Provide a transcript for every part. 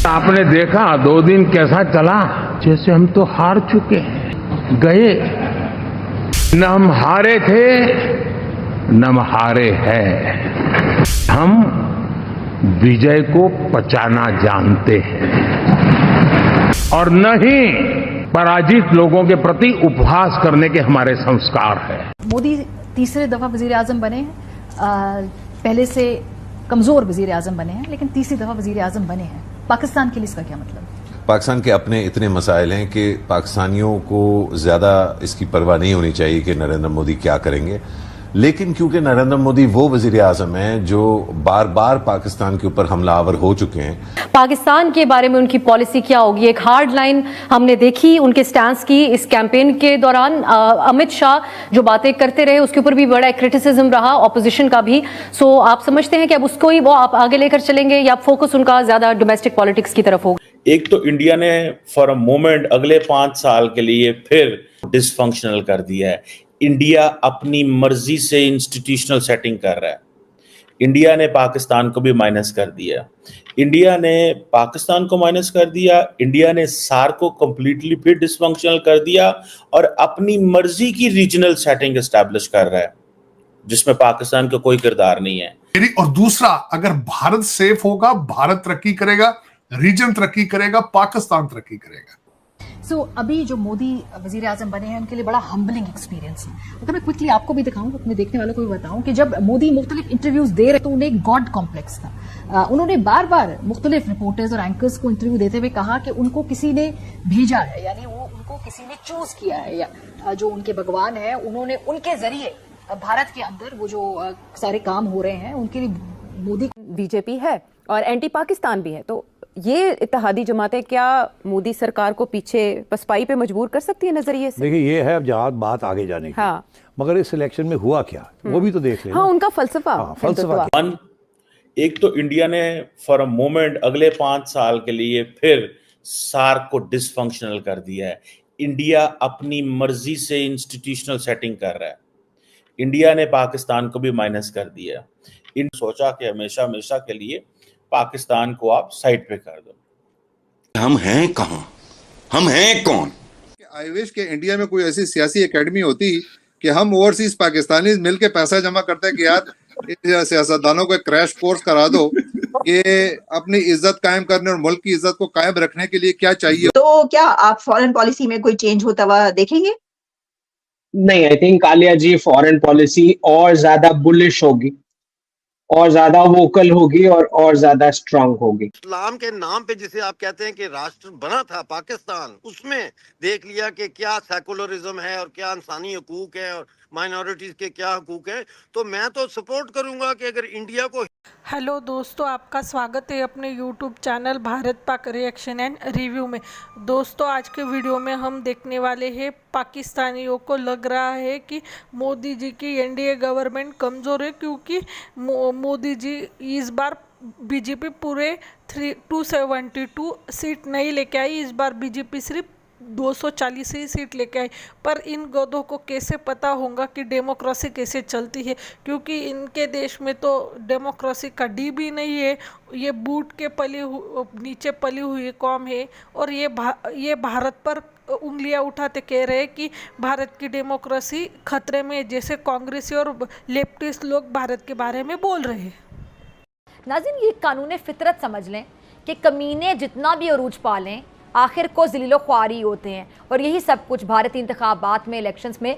आपने देखा 2 दिन कैसा चला, जैसे हम तो हार चुके हैं, गए न हम हारे थे न हम हारे हैं, हम विजय को पचाना जानते हैं और न ही पराजित लोगों के प्रति उपहास करने के हमारे संस्कार है। मोदी तीसरे दफा वजीर आजम बने हैं, पहले से कमजोर वजीर आजम बने हैं, लेकिन तीसरी दफा वजीर आजम बने हैं। पाकिस्तान के लिए इसका क्या मतलब? पाकिस्तान के अपने इतने मसाइल हैं कि पाकिस्तानियों को ज्यादा इसकी परवाह नहीं होनी चाहिए कि नरेंद्र मोदी क्या करेंगे, लेकिन क्योंकि नरेंद्र मोदी वो वजीर आजम हैं जो बार बार पाकिस्तान के ऊपर हमलावर हो चुके हैं। पाकिस्तान के बारे में उनकी पॉलिसी क्या होगी, एक हार्ड लाइन हमने देखी उनके स्टैंस की इस कैंपेन के दौरान। अमित शाह जो बातें करते रहे उसके ऊपर भी बड़ा क्रिटिसिज्म रहा ऑपोजिशन का भी। सो आप समझते हैं कि अब उसको ही वो आप आगे लेकर चलेंगे या फोकस उनका ज्यादा डोमेस्टिक पॉलिटिक्स की तरफ होगा? एक तो इंडिया ने फॉर अ मोमेंट अगले 5 साल के लिए फिर डिसफंक्शनल कर दिया है। इंडिया अपनी मर्जी से इंस्टीट्यूशनल सेटिंग कर रहा है। इंडिया ने पाकिस्तान को भी माइनस कर दिया, इंडिया ने पाकिस्तान को माइनस कर दिया, इंडिया ने सार्क को कंप्लीटली फिर डिसफंक्शनल कर दिया और अपनी मर्जी की रीजनल सेटिंग एस्टैब्लिश कर रहा है जिसमें पाकिस्तान का कोई किरदार नहीं है। और दूसरा, अगर भारत सेफ होगा, भारत तरक्की करेगा, रीजन तरक्की करेगा, पाकिस्तान तरक्की करेगा। अभी जो मोदी वजीर आजम बने हैं उनके लिए बड़ा हम्बलिंग एक्सपीरियंस है। अगर मैं क्विकली आपको भी दिखाऊं, अपने देखने वालों को भी बताऊं कि जब मोदी मुख्तलिफ इंटरव्यूज दे रहे तो उन्हें एक गॉड कॉम्प्लेक्स था। उन्होंने बार बार मुख्तलिफ रिपोर्टर्स और एंकर्स को इंटरव्यू देते हुए कहा कि उनको किसी ने भेजा है, यानी वो उनको किसी ने चूज किया है, या जो उनके भगवान है उन्होंने उनके जरिए भारत के अंदर वो जो सारे काम हो रहे हैं उनके लिए मोदी। बीजेपी है और एंटी पाकिस्तान भी है, तो ये इत्तेहादी जमातें क्या मोदी सरकार को पीछे पसपाई पे मजबूर कर सकती है नजरिए से? देखिए, ये है अब जहाँ बात आगे जाने की। हाँ। मगर इस इलेक्शन में हुआ क्या वो भी तो देख लें। हाँ, उनका फलसफा। फलसफा एक तो इंडिया ने फॉर अ मोमेंट अगले 5 साल के लिए फिर सार्क को डिसफंक्शनल कर दिया है। इंडिया अपनी मर्जी से इंस्टीट्यूशनल सेटिंग कर रहा है। इंडिया ने पाकिस्तान को भी माइनस कर दिया। इन सोचा कि हमेशा हमेशा के लिए पाकिस्तान को आप साइड पे कर दो। हम हैं कहां, हम हैं कौन? आई विश के इंडिया में कोई ऐसी सियासी एकेडमी होती कि हम ओवरसीज पाकिस्तानी मिलके पैसा जमा करते हैं कि यार सियासतदानों को क्रैश कोर्स करा दो कि अपनी इज्जत कायम करने और मुल्क की इज्जत को कायम रखने के लिए क्या चाहिए। तो क्या आप फॉरेन पॉलिसी में कोई चेंज होता हुआ देखेंगे? नहीं, I think Alia ji foreign policy और ज्यादा बुलिश होगी और ज्यादा वोकल होगी और ज्यादा स्ट्रांग होगी। इस्लाम के नाम पे जिसे आप कहते हैं कि राष्ट्र बना था पाकिस्तान, उसमें देख लिया कि क्या सेकुलरिज्म है और क्या इंसानी हकूक है और माइनॉरिटीज के क्या हकूक है। तो मैं तो सपोर्ट करूंगा कि अगर इंडिया को। हेलो दोस्तों, आपका स्वागत है अपने YouTube channel Bharat Pak reaction and review में। दोस्तों, आज के वीडियो में हम देखने वाले हैं पाकिस्तानियों को लग रहा है कि मोदी जी की एनडीए गवर्नमेंट कमज़ोर है, क्योंकि मोदी जी इस बार बीजेपी पूरे 272 सीट नहीं लेके आई। इस बार बीजेपी सिर्फ 240 ही सीट लेके आई। पर इन गधों को कैसे पता होगा कि डेमोक्रेसी कैसे चलती है, क्योंकि इनके देश में तो डेमोक्रेसी का डी भी नहीं है। ये बूट के नीचे पली हुई कौम है और ये भारत पर उंगलियां उठाते कह रहे हैं कि भारत की डेमोक्रेसी खतरे में, जैसे कांग्रेसी और लेफ्टिस्ट लोग भारत के बारे में बोल रहे हैं। नाज़रीन, ये कानून फितरत समझ लें कि कमीने जितना भी अरूज पालें आखिर को ज़लीलो ख्वारी होते हैं, और यही सब कुछ भारतीय इंतखाबात में, इलेक्शंस में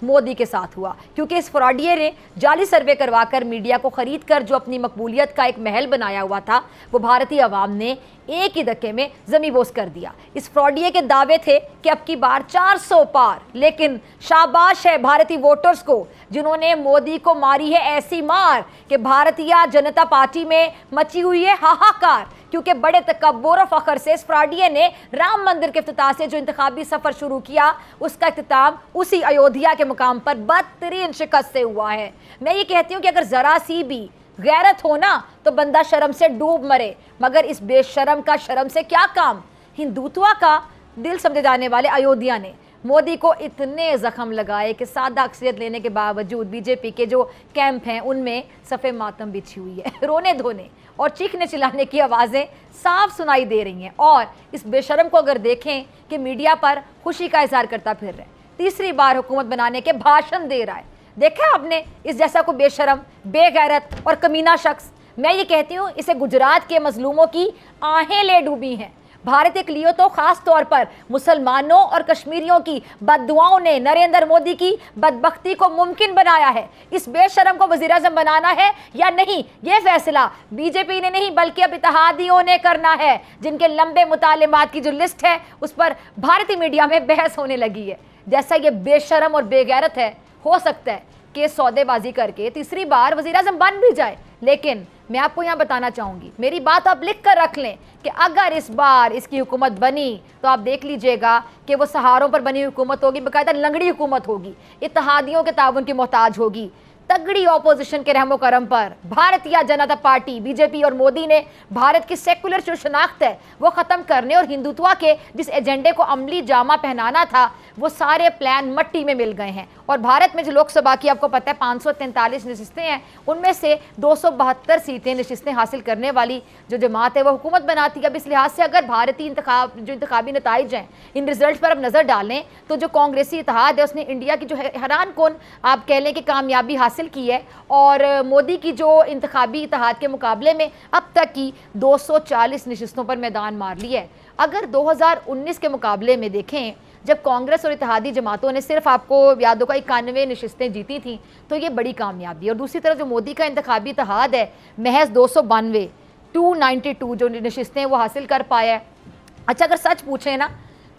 मोदी के साथ हुआ। क्योंकि इस फ्रॉडियर ने जाली सर्वे करवाकर मीडिया को ख़रीद कर जो अपनी मकबूलियत का एक महल बनाया हुआ था, वो भारतीय अवाम ने एक ही धक्के में ज़मीबोस कर दिया। इस फ्रॉडियर के दावे थे कि अब की बार 400 पार, लेकिन शाबाश है भारतीय वोटर्स को जिन्होंने मोदी को मारी है ऐसी मार कि भारतीय जनता पार्टी में मची हुई है हाहाकार। क्योंकि बड़े तकब्बुर और फ़ख्र से इस फ्रॉडियर ने राम मंदिर के इफ्तिताह से जो इंतखाबी सफ़र शुरू किया, उसका इख्तिताम उसी अयोध्या के मुकाम पर बदतरीन शिकस्त से हुआ है। मैं ये कहती हूँ कि अगर ज़रा सी भी गैरत हो ना तो बंदा शर्म से डूब मरे, मगर इस बेशरम का शर्म से क्या काम। हिंदुत्व का दिल समझे जाने वाले अयोध्या ने मोदी को इतने जख्म लगाए कि सादा अक्सरियत लेने के बावजूद बीजेपी के जो कैंप हैं उनमें सफ़े मातम बिछी हुई है। रोने धोने और चीखने चिल्लाने की आवाज़ें साफ सुनाई दे रही हैं। और इस बेशरम को अगर देखें कि मीडिया पर खुशी का इजहार करता फिर रहे, तीसरी बार हुकूमत बनाने के भाषण दे रहा है। देखा आपने इस जैसा को बेशरम, बेगैरत और कमीना शख्स? मैं ये कहती हूँ इसे गुजरात के मजलूमों की आहें ले डूबी हैं। भारत के लिए तो खास तौर पर मुसलमानों और कश्मीरियों की बद्दुआओं ने नरेंद्र मोदी की बदबख्ती को मुमकिन बनाया है। इस बेशरम को वज़ीर-ए-आज़म बनाना है या नहीं, ये फैसला बीजेपी ने नहीं बल्कि अब इत्तेहादियों ने करना है, जिनके लंबे मुतालिबात की जो लिस्ट है उस पर भारतीय मीडिया में बहस होने लगी है। जैसा ये बेशरम और बेगैरत है, हो सकता है कि सौदेबाजी करके तीसरी बार वज़ीर-ए-आज़म बन भी जाए। लेकिन मैं आपको यहाँ बताना चाहूँगी, मेरी बात आप लिख कर रख लें कि अगर इस बार इसकी हुकूमत बनी तो आप देख लीजिएगा कि वो सहारों पर बनी हुकूमत होगी, बाकायदा लंगड़ी हुकूमत होगी, इत्तेहादियों के ताउन की मोहताज होगी, तगड़ी ऑपोजिशन के रहमो करम पर भारतीय जनता पार्टी बीजेपी और मोदी ने भारत की सेकुलर जो शनाख्त है वो ख़त्म करने और हिंदुत्व के जिस एजेंडे को अमली जामा पहनाना था वो सारे प्लान मट्टी में मिल गए हैं। और भारत में जो लोकसभा की आपको पता है 543 नशिस्तें हैं, उनमें से 272 सीटें नशिस्तें हासिल करने वाली जो जमात है वो हुकूमत बनाती है। अब इस लिहाज से अगर भारतीय इंतखाबी नताइज हैं, इन रिजल्ट पर अब नज़र डालें तो जो कांग्रेसी इत्तेहाद है उसने इंडिया की जो हैरान कौन आप कह लें कि कामयाबी हासिल की है और मोदी की जो इंतखाबी इत्तेहाद के मुकाबले में अब तक की 240 नशिस्तों पर मैदान मार लिया है। अगर 2019 के मुकाबले में देखें जब कांग्रेस और इत्तेहादी जमातों ने सिर्फ आपको यादों का 91 नशिस्तें जीती थी तो ये बड़ी कामयाबी है। और दूसरी तरफ जो मोदी का इंतखाबी इत्तेहाद है महज 292 जो नशिस्तें वो हासिल कर पाया है। अच्छा, अगर सच पूछें ना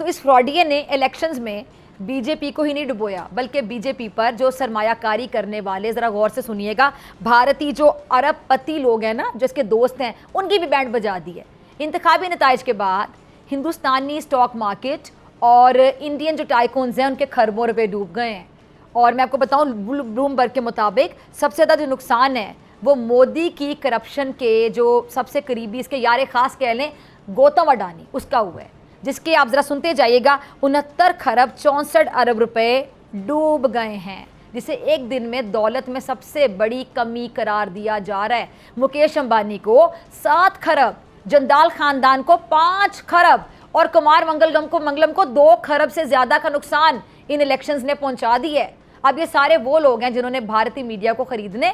तो इस फ्रॉडिये ने इलेक्शंस में बीजेपी को ही नहीं डुबोया बल्कि बीजेपी पर जो सरमायाकारी करने वाले, ज़रा गौर से सुनिएगा, भारतीय जो अरबपति लोग हैं ना, जो इसके दोस्त हैं, उनकी भी बैंड बजा दी है। इंतखाबी नताइज के बाद हिंदुस्तानी स्टॉक मार्केट और इंडियन जो टाइकून्स हैं उनके खरबों रुपए डूब गए हैं। और मैं आपको बताऊं ब्लूमबर्ग के मुताबिक सबसे ज़्यादा जो नुकसान है वो मोदी की करप्शन के जो सबसे करीबी इसके यार खास कह लें गौतम अडानी उसका हुआ है, जिसके आप ज़रा सुनते जाइएगा 69 खरब 64 अरब रुपए डूब गए हैं, जिसे एक दिन में दौलत में सबसे बड़ी कमी करार दिया जा रहा है। मुकेश अंबानी को 7 खरब, जंदाल खानदान को 5 खरब और कुमार मंगलम को 2 खरब से ज़्यादा का नुकसान इन इलेक्शंस ने पहुंचा दी है। अब ये सारे वो लोग हैं जिन्होंने भारतीय मीडिया को खरीदने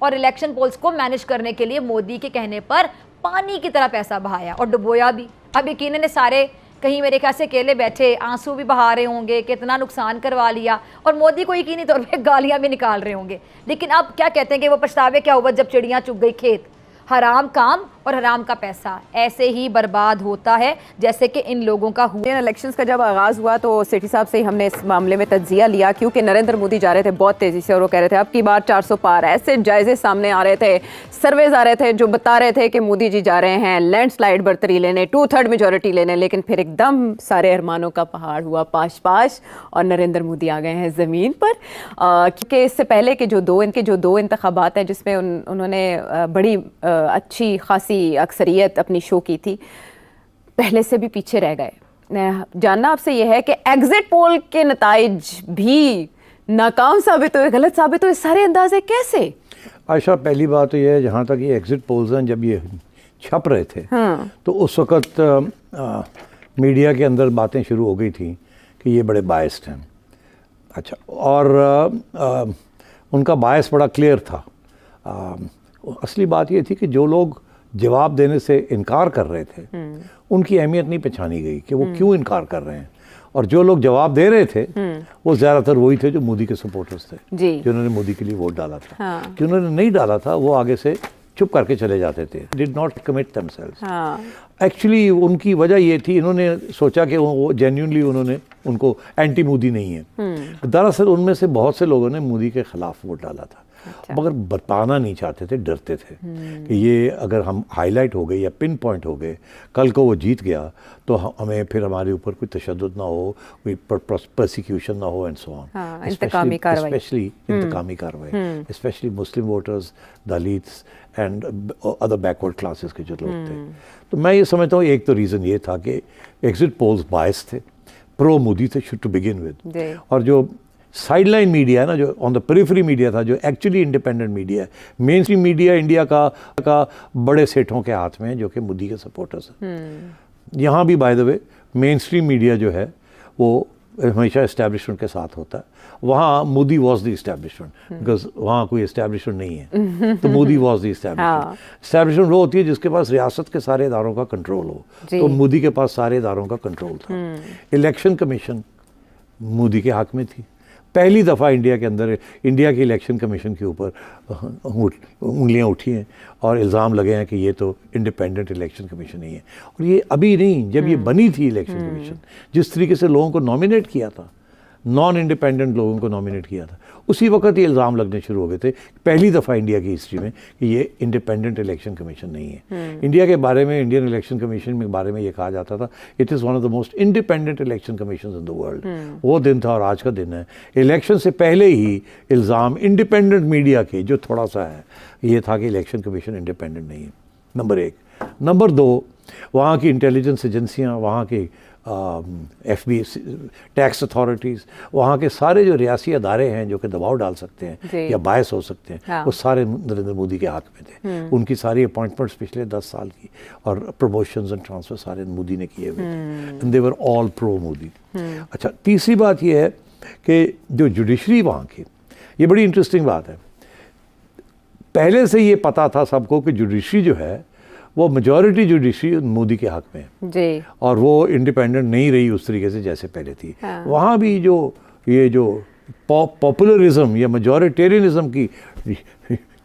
और इलेक्शन पोल्स को मैनेज करने के लिए मोदी के कहने पर पानी की तरह पैसा बहाया और डुबोया भी। अब यकीनन सारे कहीं मेरे ख्याल से अकेले बैठे आंसू भी बहा रहे होंगे, कितना नुकसान करवा लिया, और मोदी को यकीनी तौर पे गालियां भी निकाल रहे होंगे। लेकिन अब क्या कहते हैं कि वो पछतावे क्या हुआ जब चिड़ियां चुग गई खेत। हराम काम और हराम का पैसा ऐसे ही बर्बाद होता है जैसे कि इन लोगों का हुआ। इलेक्शंस का जब आगाज़ हुआ तो सेठी साहब से ही हमने इस मामले में तज्जिया लिया, क्योंकि नरेंद्र मोदी जा रहे थे बहुत तेज़ी से और वो कह रहे थे अब की बार 400 पार। ऐसे जायजे सामने आ रहे थे, सर्वेज आ रहे थे जो बता रहे थे कि मोदी जी जा रहे हैं लैंडस्लाइड बढ़तरी लेने, 2/3 मेजोरिटी लेने। लेकिन फिर एकदम सारे अरमानों का पहाड़ हुआ पाश पाश और नरेंद्र मोदी आ गए हैं ज़मीन पर। क्योंकि इससे पहले के जो दो इंतखाबात हैं जिसमें उन्होंने बड़ी अच्छी खासी अक्सरियत अपनी शो की थी, पहले से भी पीछे रह गए। जानना आपसे यह है कि एग्जिट पोल के नताइज भी नाकाम साबित हुए, गलत साबित हुए, सारे अंदाजे कैसे? आयशा, पहली बात तो यह है, जहाँ तक ये एग्जिट पोल्स हैं जब ये छप रहे थे तो उस वक़्त मीडिया के अंदर बातें शुरू हो गई थी कि ये बड़े बायस्ड हैं। अच्छा, और उनका बायस बड़ा क्लियर था। असली बात ये थी कि जो लोग जवाब देने से इनकार कर रहे थे उनकी अहमियत नहीं पहचानी गई कि वो क्यों इनकार कर रहे हैं, और जो लोग जवाब दे रहे थे वो ज़्यादातर वही थे जो मोदी के सपोर्टर्स थे, जिन्होंने मोदी के लिए वोट डाला था। जिन्होंने नहीं डाला था वो आगे से चुप करके चले जाते थे, did not commit themselves. Actually उनकी वजह ये थी, इन्होंने सोचा कि वो जेन्युइनली उन्होंने उनको एंटी मोदी नहीं है। दरअसल उनमें से बहुत से लोगों ने मोदी के खिलाफ वोट डाला था, मगर बताना नहीं चाहते थे, डरते थे कि ये अगर हम हाईलाइट हो गए या पिन पॉइंट हो गए, कल को वो जीत गया तो हमें फिर हमारे ऊपर कोई तशद्दुद ना हो, कोई प्रोसिक्यूशन ना हो एंड सो ऑन। इंतकामी कार्रवाई, स्पेशली इंतकामी कार्रवाई, specially Muslim voters, Dalits and other backward classes के जो लोग थे। तो मैं ये समझता हूँ एक तो रीज़न ये था कि एग्जिट पोल्स बायस थे, प्रो मोदी थे टू बिगिन विद। और जो साइडलाइन मीडिया है ना, जो ऑन द पेरिफेरी मीडिया था, जो एक्चुअली इंडिपेंडेंट मीडिया है, मेन स्ट्रीम मीडिया इंडिया का बड़े सेठों के हाथ में है जो कि मोदी के सपोर्टर्स हैं। यहाँ भी by the way main stream media जो है वो हमेशा एस्टैब्लिशमेंट के साथ होता है। वहाँ Modi was the establishment, because वहाँ कोई इस्टेब्लिशमेंट नहीं है, तो Modi was the establishment. Establishment वो होती है जिसके पास रियासत के सारे इदारों का कंट्रोल हो, तो मोदी के पास सारे इदारों का कंट्रोल था। इलेक्शन कमीशन मोदी के हक में थी। पहली दफ़ा इंडिया के अंदर इंडिया के इलेक्शन कमीशन के ऊपर उंगलियां उठी हैं और इल्ज़ाम लगे हैं कि ये तो इंडिपेंडेंट इलेक्शन कमीशन नहीं है। और ये अभी नहीं, जब ये बनी थी इलेक्शन कमीशन, जिस तरीके से लोगों को नॉमिनेट किया था, नॉन इंडिपेंडेंट लोगों को नॉमिनेट किया था, उसी वक्त ये इल्ज़ाम लगने शुरू हो गए थे पहली दफ़ा इंडिया की हिस्ट्री में कि ये इंडिपेंडेंट इलेक्शन कमीशन नहीं है। इंडिया के बारे में, इंडियन इलेक्शन कमीशन के बारे में ये कहा जाता था it is one of the most independent election commission in the world. वो दिन था और आज का दिन है। इलेक्शन से पहले ही इल्ज़ाम इंडिपेंडेंट मीडिया के जो थोड़ा सा है ये था कि इलेक्शन कमीशन इंडिपेंडेंट नहीं है, नंबर एक। नंबर दो, वहाँ की इंटेलिजेंस एजेंसियाँ, वहाँ की FB टैक्स अथॉरिटीज़, वहाँ के सारे जो रियासी अदारे हैं जो कि दबाव डाल सकते हैं या बायस हो सकते हैं, वो सारे नरेंद्र मोदी के हक में थे। उनकी सारी अपॉइंटमेंट्स पिछले 10 साल की और प्रमोशंस एंड ट्रांसफर सारे मोदी ने किए हुए थे, and they were all pro Modi. अच्छा, तीसरी बात ये है कि जो जुडिशरी वहाँ की, ये बड़ी इंटरेस्टिंग बात है। पहले से ये पता था सबको कि जुडिशरी जो है वो मेजॉरिटी जुडिशरी मोदी के हक में है जी, और वो इंडिपेंडेंट नहीं रही उस तरीके से जैसे पहले थी। वहाँ भी जो ये जो पॉपुलरिज्म या मेजॉरिटेरियनिज्म की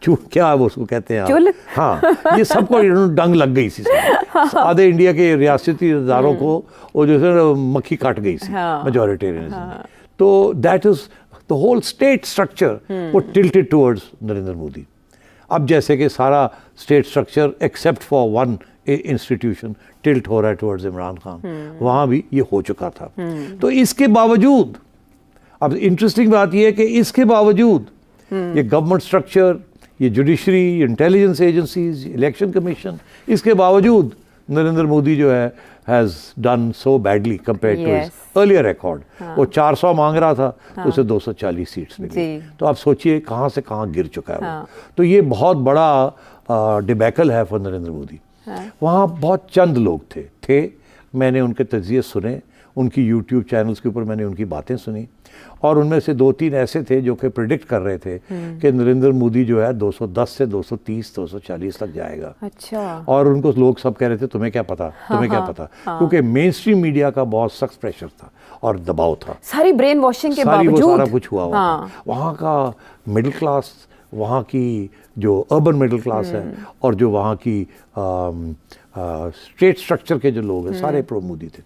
क्या वो उसको कहते हैं, हाँ, ये सबको डंग लग गई थी। आधे इंडिया के रियासती इदारों को वो जो है मक्खी काट गई थी मेजॉरिटेरियनिज्म। तो that is the whole state structure वो टिल्टेड टुवर्ड्स नरेंद्र मोदी। अब जैसे कि सारा state structure except for one institution tilt हो रहा है टुवर्ड्स इमरान खान, वहाँ भी ये हो चुका था। तो इसके बावजूद, अब इंटरेस्टिंग बात ये है कि इसके बावजूद ये गवर्नमेंट स्ट्रक्चर, ये judiciary, intelligence agencies, election commission, इसके बावजूद नरेंद्र मोदी जो है has done so badly compare to his earlier record. वो 400 मांग रहा था तो उसे 240 सीट्स मिली। तो आप सोचिए कहाँ से कहाँ गिर चुका है वो। तो ये बहुत बड़ा डिबैकल है फॉर नरेंद्र मोदी। वहाँ बहुत चंद लोग थे, मैंने उनके तज्ज़िये सुने, उनकी यूट्यूब चैनल्स के ऊपर मैंने उनकी बातें सुनी, और उनमें से 2-3 ऐसे थे जो कि प्रिडिक्ट कर रहे थे कि नरेंद्र मोदी जो है 210 से 230 240 तक जाएगा। अच्छा। और उनको लोग सब कह रहे थे तुम्हें क्या पता, तुम्हें क्या पता, क्योंकि मेन स्ट्रीम मीडिया का बहुत सख्त प्रेशर था और दबाव था, सारी ब्रेन वॉशिंग के बावजूद वो सारा कुछ हुआ था। वहाँ का मिडिल क्लास, वहाँ की जो अर्बन मिडिल क्लास है और जो वहाँ की स्टेट स्ट्रक्चर के जो लोग हैं सारे प्रो मोदी थे।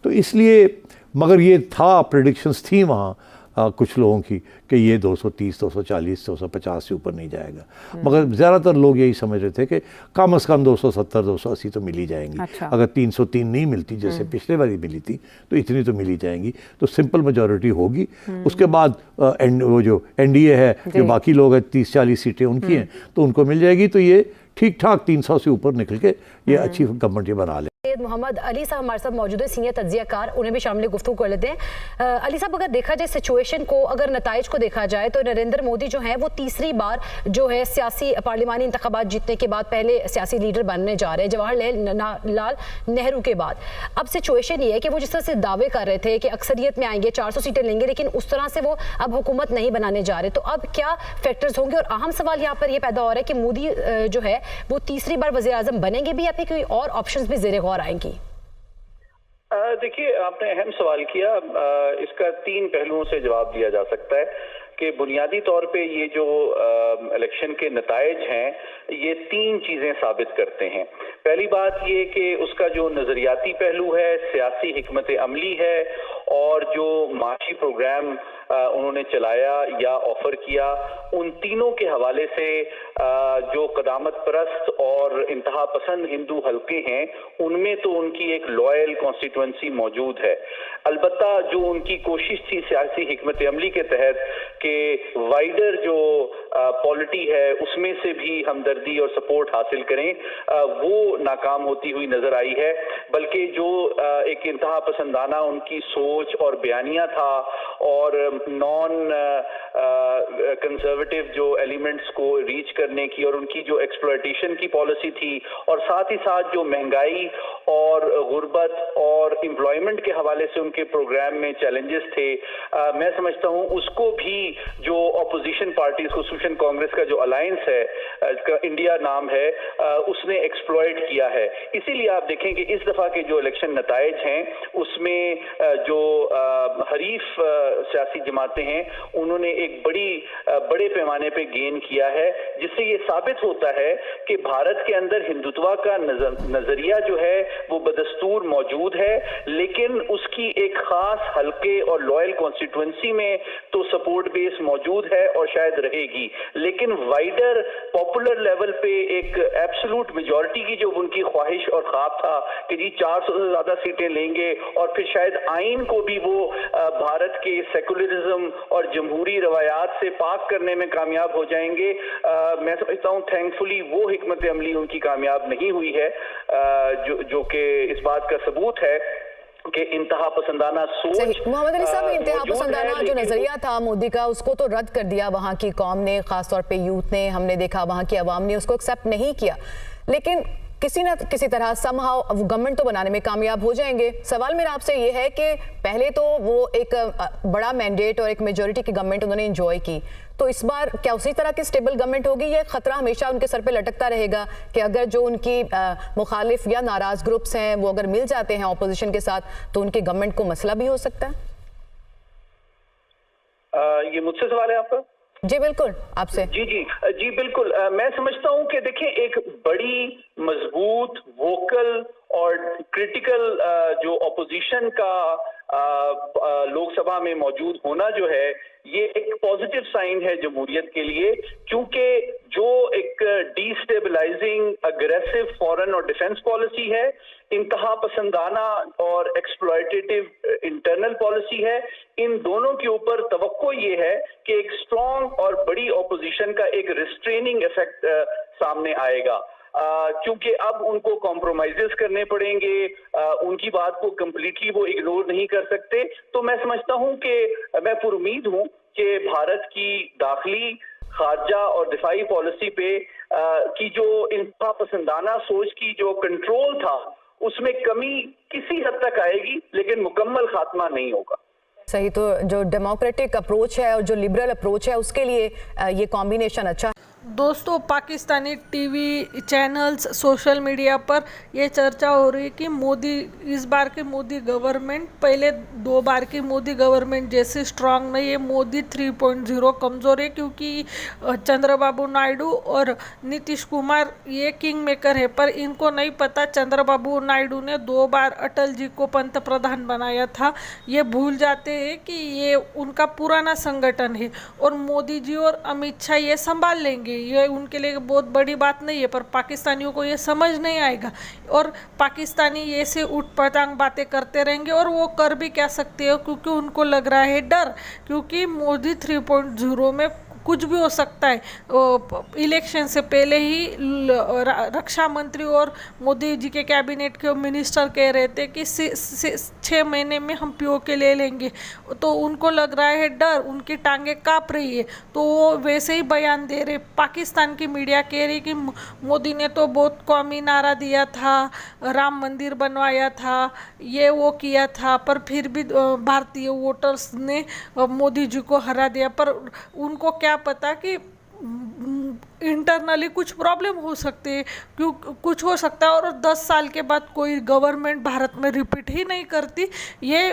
तो इसलिए, मगर ये था, प्रेडिक्शंस थी वहाँ कुछ लोगों की कि ये 230 240 250 से ऊपर नहीं जाएगा, मगर ज़्यादातर लोग यही समझ रहे थे कि कम से कम 270 280 तो मिल ही जाएंगी। अच्छा। अगर 303 नहीं मिलती जैसे पिछले बारी मिली थी तो इतनी तो मिल ही जाएंगी, तो सिंपल मेजॉरिटी होगी। उसके बाद वो जो NDA है, जो बाकी लोग हैं 30-40 सीटें उनकी हैं, तो उनको मिल जाएगी। तो ये ठीक ठाक 300 से ऊपर निकल के ये अच्छी गवर्नमेंट ये बना ले। मोहम्मद अली साहब हमारे साथ मौजूद है, सीनियर तज्जियाकार, उन्हें भी शामिल गुफ्तगू कर लेते हैं। अली साहब, अगर देखा जाए सिचुएशन को, अगर नताइज को देखा जाए तो नरेंद्र मोदी जो है वो तीसरी बार जो है सियासी पार्लिमानी इंतखाबात जीतने के बाद पहले सियासी लीडर बनने जा रहे हैं जवाहरलाल नेहरू के बाद। अब सिचुएशन ये है कि वो जिस तरह से दावे कर रहे थे कि अक्सरियत में आएंगे, 400 सीटें लेंगे, लेकिन उस तरह से वो अब हुकूमत नहीं बनाने जा रहे। तो अब क्या फैक्टर्स होंगे? और अहम सवाल यहाँ पर यह पैदा हो रहा है कि मोदी जो है वो तीसरी बार वज़ीर आज़म बनेंगे भी या फिर कोई और ऑप्शंस भी ज़ेरे गौर आएंगी? देखिए, आपने अहम सवाल किया। इसका 3 पहलुओं से जवाब दिया जा सकता है कि बुनियादी तौर पे ये जो इलेक्शन के नताइज हैं ये 3 चीजें साबित करते हैं। पहली बात ये कि उसका जो नजरियाती पहलू है, सियासी हिकमत अमली है, और जो माशी प्रोग्राम उन्होंने चलाया या ऑफर किया, उन तीनों के हवाले से जो कदामत परस्त और इंतहा पसंद हिंदू हल्के हैं उनमें तो उनकी एक लॉयल कॉन्स्टिट्यूएंसी मौजूद है। अलबत्ता जो उनकी कोशिश थी सियासी हिकमत अमली के तहत कि वाइडर जो पॉलिटी है उसमें से भी हमदर्दी और सपोर्ट हासिल करें, वो नाकाम होती हुई नजर आई है। बल्कि जो एक इंतहा पसंदाना उनकी सोच और बयानिया था और नॉन कंजर्वेटिव जो एलिमेंट्स को रीच करने की और उनकी जो एक्सप्लॉयटेशन की पॉलिसी थी और साथ ही साथ जो महंगाई और गुर्बत और एम्प्लॉयमेंट के हवाले से उनके प्रोग्राम में चैलेंजेस थे, मैं समझता हूं उसको भी जो अपोजिशन पार्टीज खसूसन कांग्रेस का जो अलायंस है, इसका इंडिया नाम है, उसने एक्सप्लॉयट किया है। इसीलिए आप देखें कि इस दफा के जो इलेक्शन नताइज हैं उसमें जो हरीफ सियासी जमातें हैं उन्होंने एक बड़े पैमाने पे गेन किया है, जिससे ये साबित होता है कि भारत के अंदर हिंदुत्व का नजरिया जो है वो बदस्तूर मौजूद है, लेकिन उसकी एक खास हल्के और लॉयल कॉन्स्टिट्यूएंसी में तो सपोर्ट बेस मौजूद है और शायद रहेगी, लेकिन वाइडर पॉपुलर लेवल पे एक एब्सोल्यूट मेजॉरिटी की जो उनकी ख्वाहिश और ख्वाब था कि जी 400 से ज्यादा सीटें लेंगे और फिर शायद आइन को भी वो भारत के सेकुलरिज्म और जमहूरी रवायात से पाक करने में कामयाब हो जाएंगे। मैं समझता हूँ थैंकफुली वो हिकमत अमली उनकी कामयाब नहीं हुई है, जो कि इस बात का सबूत है कि इंतहा पसंदाना सोच। मोहम्मद अली साहब, इंतहा पसंदाना जो नजरिया था मोदी का उसको तो रद्द कर दिया वहाँ की कौम ने, खासतौर पे यूथ ने, हमने देखा वहाँ की आवाम ने उसको एक्सेप्ट नहीं किया, लेकिन किसी न किसी तरह समहाउ गवर्नमेंट तो बनाने में कामयाब हो जाएंगे। सवाल मेरा आपसे ये है कि पहले तो वो एक बड़ा मैंडेट और एक मेजॉरिटी की गवर्नमेंट उन्होंने एंजॉय की, तो इस बार क्या उसी तरह की स्टेबल गवर्नमेंट होगी? ये खतरा हमेशा उनके सर पे लटकता रहेगा कि अगर जो उनकी मुखालिफ या नाराज ग्रुप्स हैं वो अगर मिल जाते हैं ऑपोजिशन के साथ तो उनकी गवर्नमेंट को मसला भी हो सकता है। ये मुझसे सवाल है आपका? जी बिल्कुल, आपसे। जी बिल्कुल। मैं समझता हूं कि देखें, एक बड़ी मजबूत वोकल और क्रिटिकल जो ऑपोजिशन का लोकसभा में मौजूद होना जो है ये एक पॉजिटिव साइन है जमहूरियत के लिए, क्योंकि जो एक डिस्टेबलाइजिंग अग्रेसिव फॉरेन और डिफेंस पॉलिसी है, इंतहा पसंदाना और एक्सप्लॉयटेटिव इंटरनल पॉलिसी है, इन दोनों के ऊपर तवक्को ये है कि एक स्ट्रॉन्ग और बड़ी ऑपोजिशन का एक रिस्ट्रेनिंग इफेक्ट सामने आएगा, क्योंकि अब उनको कॉम्प्रोमाइजेस करने पड़ेंगे, उनकी बात को कंप्लीटली वो इग्नोर नहीं कर सकते। तो मैं समझता हूं कि मैं पुरुमीद हूं कि भारत की दाखिली, खारजा और दिफाई पॉलिसी पे की जो इंतहा पसंदाना सोच की जो कंट्रोल था उसमें कमी किसी हद तक आएगी, लेकिन मुकम्मल खात्मा नहीं होगा। सही, तो जो डेमोक्रेटिक अप्रोच है और जो लिबरल अप्रोच है उसके लिए ये कॉम्बिनेशन अच्छा है। दोस्तों, Pakistani TV channels, social media पर यह चर्चा हो रही है कि मोदी, इस बार की मोदी गवर्नमेंट पहले 2 बार की मोदी गवर्नमेंट जैसे स्ट्रांग नहीं है, मोदी 3.0 कमज़ोर है, क्योंकि चंद्रबाबू नायडू और नीतीश कुमार ये किंग मेकर है, पर इनको नहीं पता चंद्रबाबू नायडू ने 2 बार अटल जी को पंत प्रधान बनाया था। ये भूल जाते हैं कि ये उनका पुराना संगठन है और मोदी जी और अमित शाह ये संभाल लेंगे, ये उनके लिए बहुत बड़ी बात नहीं है, पर पाकिस्तानियों को ये समझ नहीं आएगा और पाकिस्तानी ये से उठपटांग बातें करते रहेंगे और वो कर भी क्या सकते हो, क्योंकि उनको लग रहा है डर, क्योंकि मोदी 3.0 में कुछ भी हो सकता है। इलेक्शन से पहले ही रक्षा मंत्री और मोदी जी के कैबिनेट के मिनिस्टर कह रहे थे कि 6 महीने में हम पीओके ले लेंगे, तो उनको लग रहा है डर, उनकी टांगे कांप रही है, तो वो वैसे ही बयान दे रहे। पाकिस्तान की मीडिया कह रही कि मोदी ने तो बहुत कौमी नारा दिया था, राम मंदिर बनवाया था, ये वो किया था, पर फिर भी भारतीय वोटर्स ने मोदी जी को हरा दिया। पर उनको क्या पता कि इंटरनली कुछ प्रॉब्लम हो सकती है, क्यों कुछ हो सकता है और 10 साल के बाद कोई गवर्नमेंट भारत में रिपीट ही नहीं करती। ये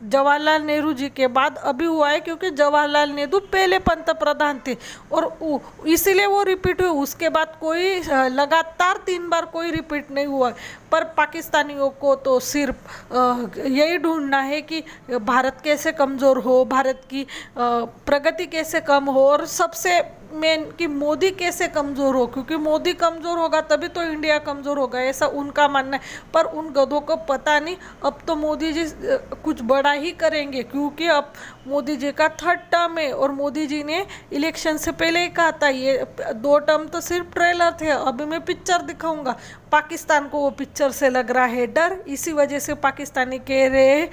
जवाहरलाल नेहरू जी के बाद अभी हुआ है, क्योंकि जवाहरलाल नेहरू पहले पंत प्रधान थे और इसीलिए वो रिपीट हुई। उसके बाद कोई लगातार 3 बार कोई रिपीट नहीं हुआ। पर पाकिस्तानियों को तो सिर्फ यही ढूंढना है कि भारत कैसे कमज़ोर हो, भारत की प्रगति कैसे कम हो, और सबसे मेन कि मोदी कैसे कमज़ोर हो, क्योंकि मोदी कमज़ोर होगा तभी तो इंडिया कमज़ोर होगा, ऐसा उनका मानना है। पर उन गधों को पता नहीं, अब तो मोदी जी कुछ बड़ा ही करेंगे, क्योंकि अब मोदी जी का 3rd टर्म है और मोदी जी ने इलेक्शन से पहले ही कहा था ये 2 टर्म तो सिर्फ ट्रेलर थे, अभी मैं पिक्चर दिखाऊंगा। पाकिस्तान को वो पिक्चर से लग रहा है डर, इसी वजह से पाकिस्तानी कह रहे हैं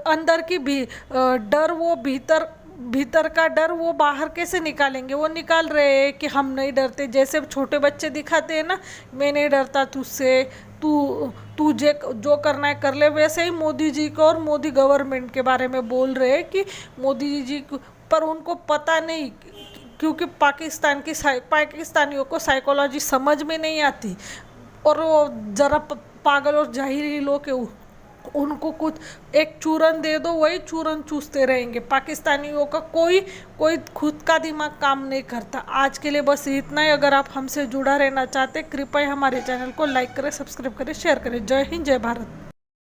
अंदर की भी डर, वो भीतर का डर वो बाहर कैसे निकालेंगे। वो निकाल रहे हैं कि हम नहीं डरते, जैसे छोटे बच्चे दिखाते हैं ना, मैं नहीं डरता तुझसे, तू जो करना है कर ले, वैसे ही मोदी जी को और मोदी गवर्नमेंट के बारे में बोल रहे हैं कि मोदी जी को, पर उनको पता नहीं, क्योंकि पाकिस्तानियों को साइकोलॉजी समझ में नहीं आती, और वो ज़रा पागल और जाहिरी लोग हैं, उनको कुछ एक चूरन दे दो वही चूरन चूसते रहेंगे। पाकिस्तानियों का कोई खुद का दिमाग काम नहीं करता। आज के लिए बस इतना ही। अगर आप हमसे जुड़ा रहना चाहते कृपया हमारे चैनल को लाइक करें, सब्सक्राइब करें, शेयर करें। जय हिंद, जय भारत।